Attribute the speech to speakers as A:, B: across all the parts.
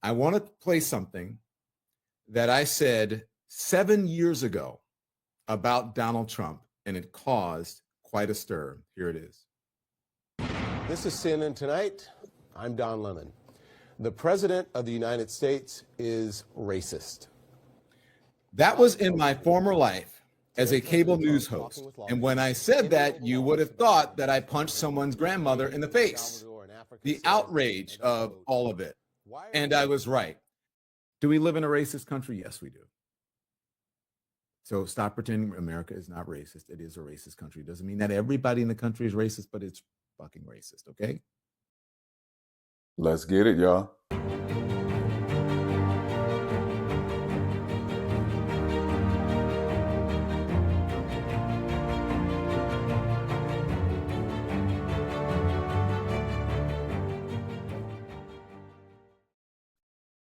A: I want to play something that I said 7 years ago about Donald Trump, and it caused quite a stir. Here it is.
B: This is CNN Tonight. I'm Don Lemon. The President of the United States is racist.
A: That was in my former life as a cable news host. And when I said that, you would have thought that I punched someone's grandmother in the face. The outrage of all of it. And I was right. Do we live in a racist country? Yes, we do. So stop pretending America is not racist. It is a racist country. It doesn't mean that everybody in the country is racist, but it's fucking racist, okay?
C: Let's get it, y'all.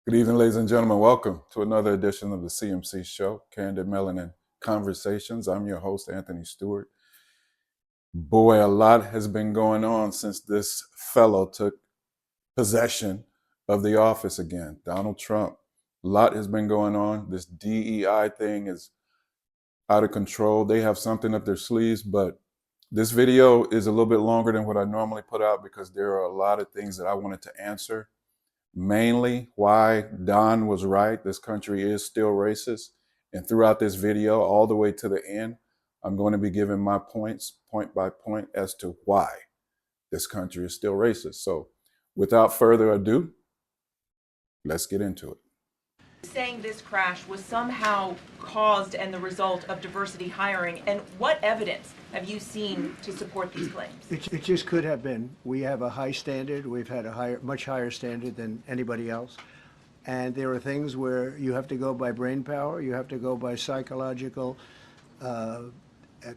C: Good evening, ladies and gentlemen. Welcome to another edition of the CMC show, Candid Melanin Conversations. I'm your host, Anthony Stewart. Boy, a lot has been going on since this fellow took possession of the office again, Donald Trump. A lot has been going on. This DEI thing is out of control. They have something up their sleeves, but this video is a little bit longer than what I normally put out because there are a lot of things that I wanted to answer. Mainly why Don was right. This country is still racist. And throughout this video, all the way to the end, I'm going to be giving my points, point by point, as to why this country is still racist. So without further ado, let's get into it.
D: Saying this crash was somehow caused and the result of diversity hiring, and what evidence have you seen to support these claims?
E: It just could have been. We have a high standard. We've had a much higher standard than anybody else. And there are things where you have to go by brain power, you have to go by psychological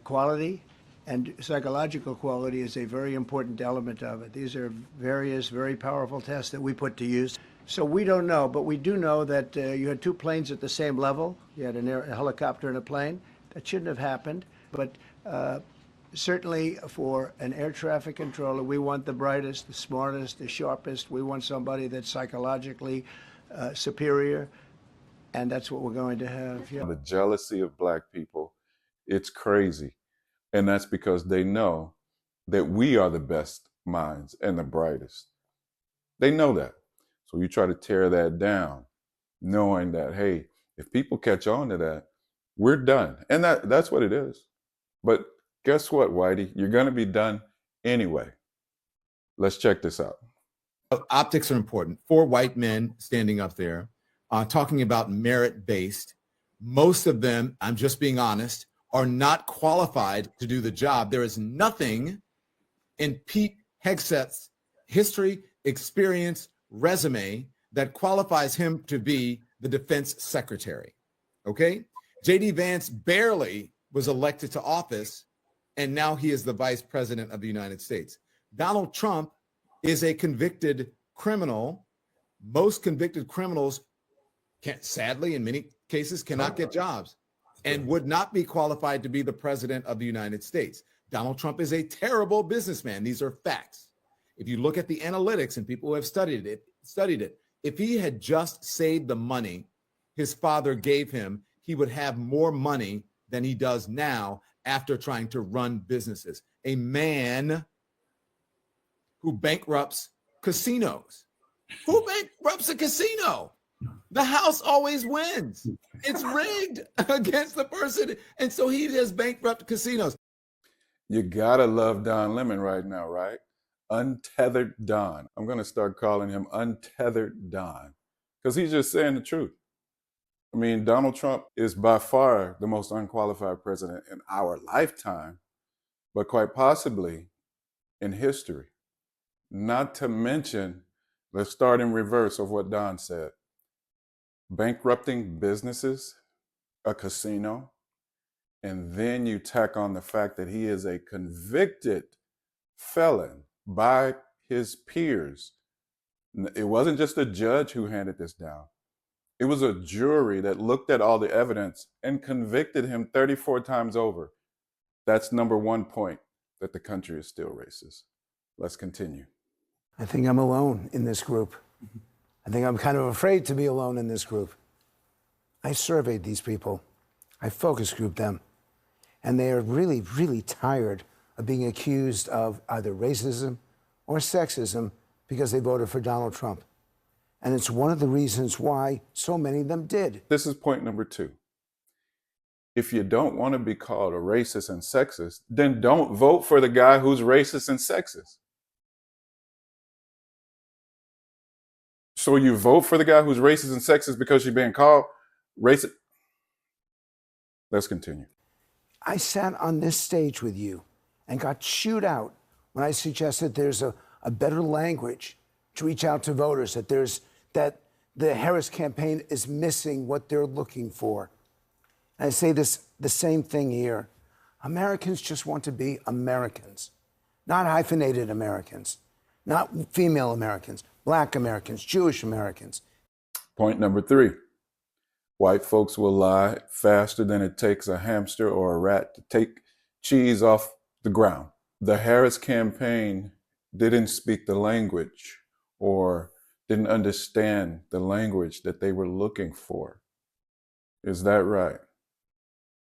E: quality, and psychological quality is a very important element of it. These are various very powerful tests that we put to use. So we don't know, but we do know that you had two planes at the same level. You had a helicopter and a plane. That shouldn't have happened. But certainly for an air traffic controller, we want the brightest, the smartest, the sharpest. We want somebody that's psychologically superior, and that's what we're going to have. Yeah.
C: The jealousy of Black people, it's crazy. And that's because they know that we are the best minds and the brightest. They know that. So you try to tear that down, knowing that, hey, if people catch on to that, we're done. And that's what it is. But guess what, Whitey? You're going to be done anyway. Let's check this out.
A: Optics are important. 4 white men standing up there talking about merit-based. Most of them, I'm just being honest, are not qualified to do the job. There is nothing in Pete Hegseth's history, experience, resume that qualifies him to be the defense secretary. Okay? J.D. Vance barely was elected to office, and now he is the vice president of the United States. Donald Trump is a convicted criminal. Most convicted criminals sadly, in many cases, cannot get jobs and would not be qualified to be the president of the United States. Donald Trump is a terrible businessman. These are facts. If you look at the analytics and people who have studied it, if he had just saved the money his father gave him, he would have more money than he does now after trying to run businesses. A man who bankrupts casinos. Who bankrupts a casino? The house always wins. It's rigged against the person. And so he just bankrupted casinos.
C: You gotta love Don Lemon right now, right? Untethered Don. I'm going to start calling him Untethered Don because he's just saying the truth. I mean, Donald Trump is by far the most unqualified president in our lifetime, but quite possibly in history. Not to mention, let's start in reverse of what Don said. Bankrupting businesses, a casino, and then you tack on the fact that he is a convicted felon by his peers. It wasn't just a judge who handed this down. It was a jury that looked at all the evidence and convicted him 34 times over. That's number one point, that the country is still racist. Let's continue.
E: I think I'm alone in this group.
F: I think I'm kind of afraid to be alone in this group. I surveyed these people. I focus grouped them. And they are really, really tired of being accused of either racism or sexism because they voted for Donald Trump. And it's one of the reasons why so many of them did.
C: This is point number 2. If you don't want to be called a racist and sexist, then don't vote for the guy who's racist and sexist. So you vote for the guy who's racist and sexist because you're being called racist? Let's continue.
F: I sat on this stage with you and got chewed out when I suggested there's a better language to reach out to voters, that the Harris campaign is missing what they're looking for. And I say the same thing here. Americans just want to be Americans, not hyphenated Americans, not female Americans, Black Americans, Jewish Americans.
C: Point number 3. White folks will lie faster than it takes a hamster or a rat to take cheese off the ground. The Harris campaign didn't speak the language or didn't understand the language that they were looking for. Is that right?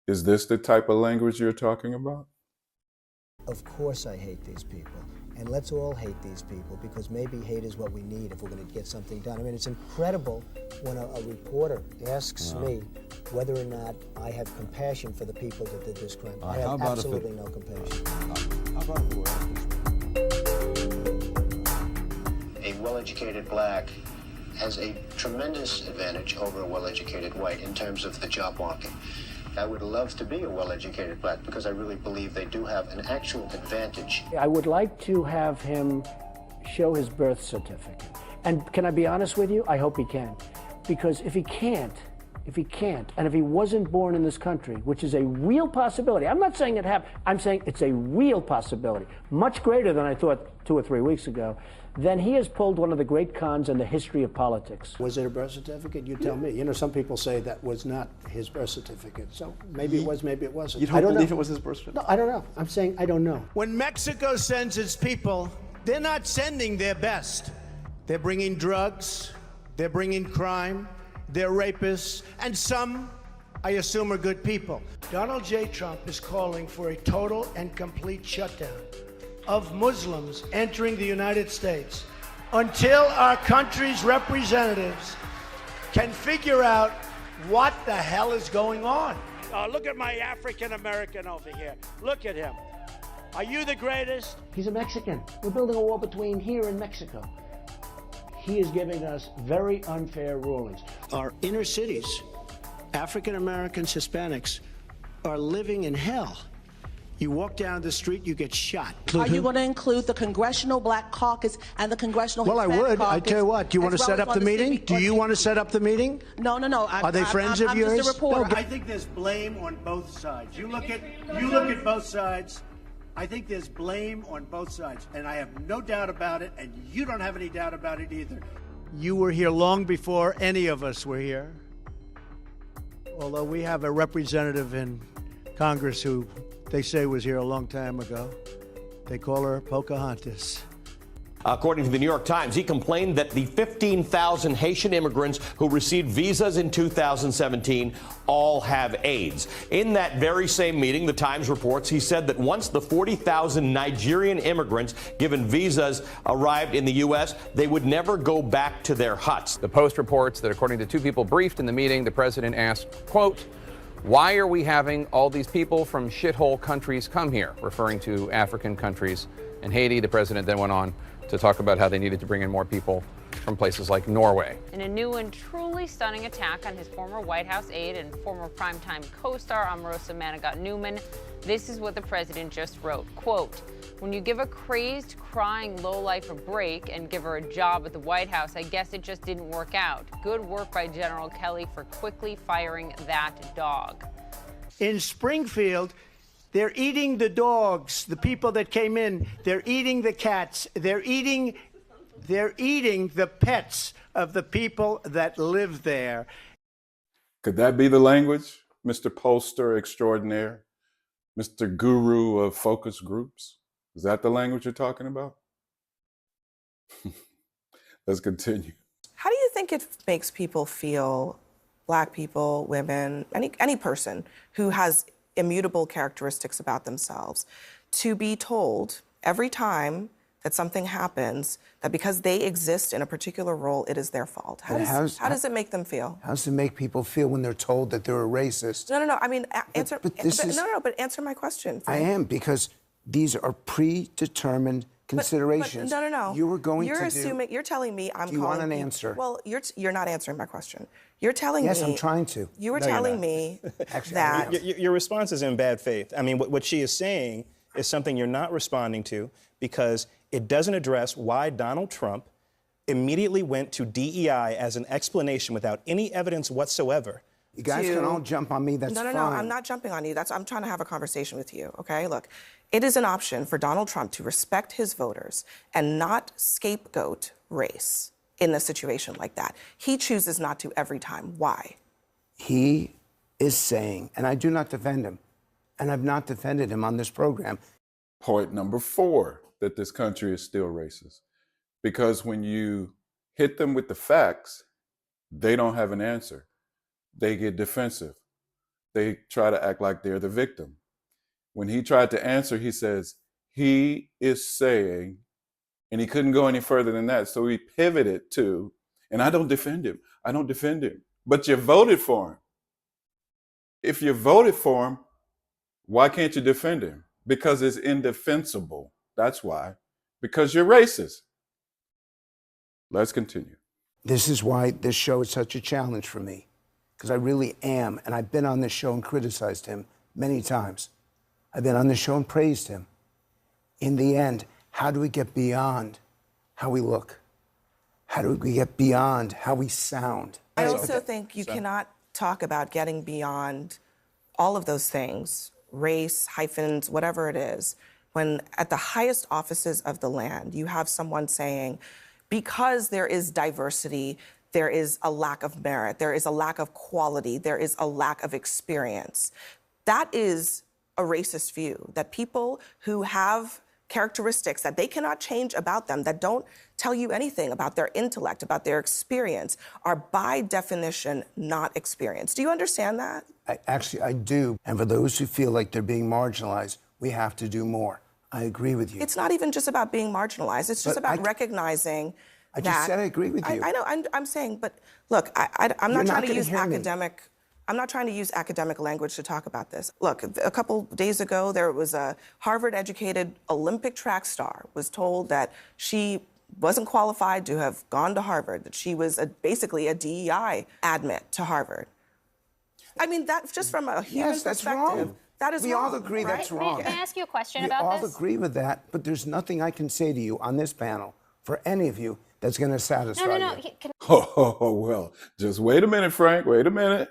C: Is this the type of language you're talking about?
G: Of course I hate these people. And let's all hate these people, because maybe hate is what we need if we're going to get something done. I mean, it's incredible when a reporter asks me whether or not I have compassion for the people that did this crime. I have absolutely no compassion.
C: How about
H: a well-educated black has a tremendous advantage over a well-educated white in terms of the job market. I would love to be a well-educated black because I really believe they do have an actual advantage.
E: I would like to have him show his birth certificate. And can I be honest with you? I hope he can. Because if he can't, and if he wasn't born in this country, which is a real possibility, I'm not saying it happened, I'm saying it's a real possibility, much greater than I thought 2 or 3 weeks ago, then he has pulled one of the great cons in the history of politics. Was it a birth certificate? You tell me. You know, some people say that was not his birth certificate. So maybe it was, maybe it wasn't.
I: You don't believe it was his birth certificate?
E: No, I don't know. I'm saying I don't know.
J: When Mexico sends its people, they're not sending their best. They're bringing drugs, they're bringing crime, they're rapists, and some, I assume, are good people. Donald J. Trump is calling for a total and complete shutdown of Muslims entering the United States until our country's representatives can figure out what the hell is going on. Look at my African American over here. Look at him. Are you the greatest?
E: He's a Mexican. We're building a wall between here and Mexico. He is giving us very unfair rulings. Our inner cities, African Americans, Hispanics, are living in hell. You walk down the street, you get shot.
K: Are you going to include the Congressional Black Caucus and the Congressional
E: Hispanic
K: Caucus?
E: Well, I would. I tell you what, do you want to set up the meeting? Do you want to set up the meeting?
K: No.
E: Are they friends of yours?
K: I'm just a reporter.
J: I think there's blame on both sides. You look at both sides. I think there's blame on both sides, and I have no doubt about it, and you don't have any doubt about it either. You were here long before any of us were here, although we have a representative in Congress who they say was here a long time ago. They call her Pocahontas.
L: According to the New York Times, he complained that the 15,000 Haitian immigrants who received visas in 2017 all have AIDS. In that very same meeting, the Times reports, he said that once the 40,000 Nigerian immigrants given visas arrived in the U.S., they would never go back to their huts.
M: The Post reports that according to 2 people briefed in the meeting, the president asked, quote, "Why are we having all these people from shithole countries come here?" referring to African countries and Haiti. The president then went on to talk about how they needed to bring in more people from places like Norway.
N: In a new and truly stunning attack on his former White House aide and former primetime co-star Omarosa Manigat-Newman, this is what the president just wrote. Quote, "When you give a crazed, crying lowlife a break and give her a job at the White House, I guess it just didn't work out. Good work by General Kelly for quickly firing that dog."
J: In Springfield, they're eating the dogs, the people that came in. They're eating the cats. They're eating the pets of the people that live there.
C: Could that be the language, Mr. Poster Extraordinaire, Mr. Guru of focus groups? Is that the language you're talking about? Let's continue.
O: How do you
I: think it makes people feel, Black people, women, any person who has immutable characteristics about themselves, to be told every time that something happens that because they exist in a particular role, it is their fault. How does it make them feel?
F: How does it make people feel when they're told that they're a racist?
I: No. I mean, answer.
F: But
I: answer my question.
F: I am, because these are predetermined considerations.
I: No.
F: You were going
I: you're
F: to
I: assuming. You're telling me I'm.
F: Do you want an answer?
I: Well, you're not answering my question. You're telling me.
F: Yes, I'm trying to.
I: You were telling me that
O: your response is in bad faith. I mean, what she is saying is something you're not responding to, because it doesn't address why Donald Trump immediately went to DEI as an explanation without any evidence whatsoever.
F: You guys can all jump on me, that's
I: no,
F: fine.
I: I'm not jumping on you. I'm trying to have a conversation with you, okay? Look, it is an option for Donald Trump to respect his voters and not scapegoat race in a situation like that. He chooses not to every time. Why?
F: He is saying, and I do not defend him, and I've not defended him on this program.
C: Point number 4, that this country is still racist. Because when you hit them with the facts, they don't have an answer. They get defensive. They try to act like they're the victim. When he tried to answer, he says, he is saying, and he couldn't go any further than that. So he pivoted to, and I don't defend him. I don't defend him. But you voted for him. If you voted for him, why can't you defend him? Because it's indefensible. That's why. Because you're racist. Let's continue.
F: This is why this show is such a challenge for me, because I really am, and I've been on this show and criticized him many times. I've been on this show and praised him. In the end, how do we get beyond how we look? How do we get beyond how we sound?
I: I also think you cannot talk about getting beyond all of those things, race, hyphens, whatever it is, when at the highest offices of the land, you have someone saying, because there is diversity, there is a lack of merit, there is a lack of quality, there is a lack of experience. That is a racist view, that people who have characteristics that they cannot change about them, that don't tell you anything about their intellect, about their experience, are by definition not experienced. Do you understand that?
F: I do. And for those who feel like they're being marginalized, we have to do more. I agree with you.
I: It's not even just about being marginalized. It's just about recognizing
F: I just said I agree with you.
I: I know. I'm saying, but look, I'm not trying to use academic. I'm not trying to use academic language to talk about this. Look, a couple days ago, there was a Harvard-educated Olympic track star was told that she wasn't qualified to have gone to Harvard, that she was basically a DEI admit to Harvard. I mean, that just from a human
F: Yes, that's
I: perspective,
F: wrong.
I: that is
F: We
I: wrong.
F: all agree that's wrong.
N: May I ask you a question
F: We
N: about
F: all
N: this?
F: agree with that, but there's nothing I can say to you on this panel, for any of you, that's going to satisfy you.
C: Oh, well, just wait a minute, Frank. Wait a minute.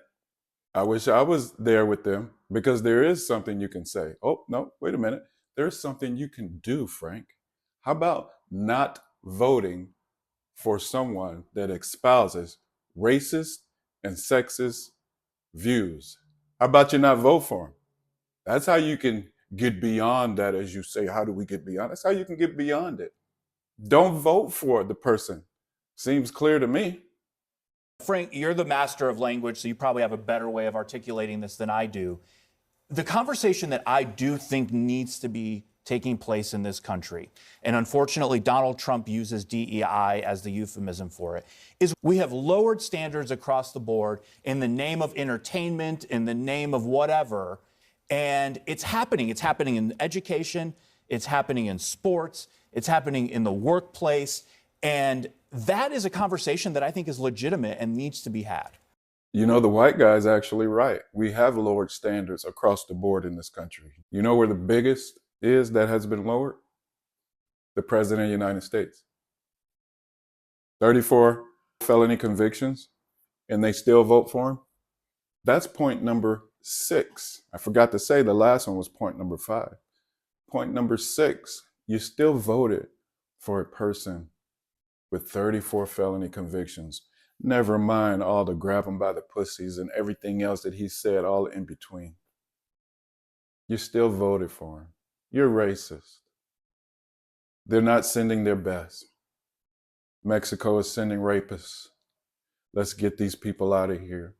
C: I wish I was there with them, because there is something you can say. Oh, no, wait a minute. There's something you can do, Frank. How about not voting for someone that espouses racist and sexist views? How about you not vote for them? That's how you can get beyond that, as you say. How do we get beyond? That's how you can get beyond it. Don't vote for the person. Seems clear to me.
P: Frank, you're the master of language, so you probably have a better way of articulating this than I do. The conversation that I do think needs to be taking place in this country, and unfortunately Donald Trump uses DEI as the euphemism for it, is we have lowered standards across the board in the name of entertainment, in the name of whatever, and it's happening. It's happening in education, it's happening in sports, it's happening in the workplace, and that is a conversation that I think is legitimate and needs to be had.
C: You know, the white guy's actually right. We have lowered standards across the board in this country. You know where the biggest is that has been lowered? The President of the United States. 34 felony convictions, and they still vote for him. That's point number 6. I forgot to say the last one was point number 5. Point number 6, you still voted for a person with 34 felony convictions. Never mind all the grab him by the pussies and everything else that he said all in between. You still voted for him. You're racist. They're not sending their best. Mexico is sending rapists. Let's get these people out of here.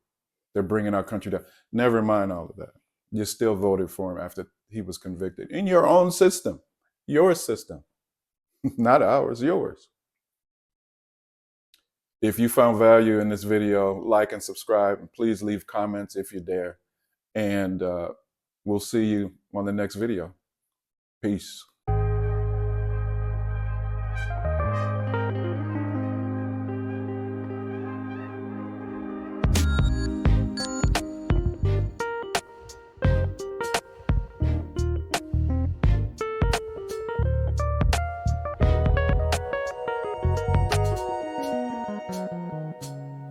C: They're bringing our country down. Never mind all of that. You still voted for him after he was convicted in your own system, your system, not ours, yours. If you found value in this video, like and subscribe, and please leave comments if you dare. And we'll see you on the next video. Peace.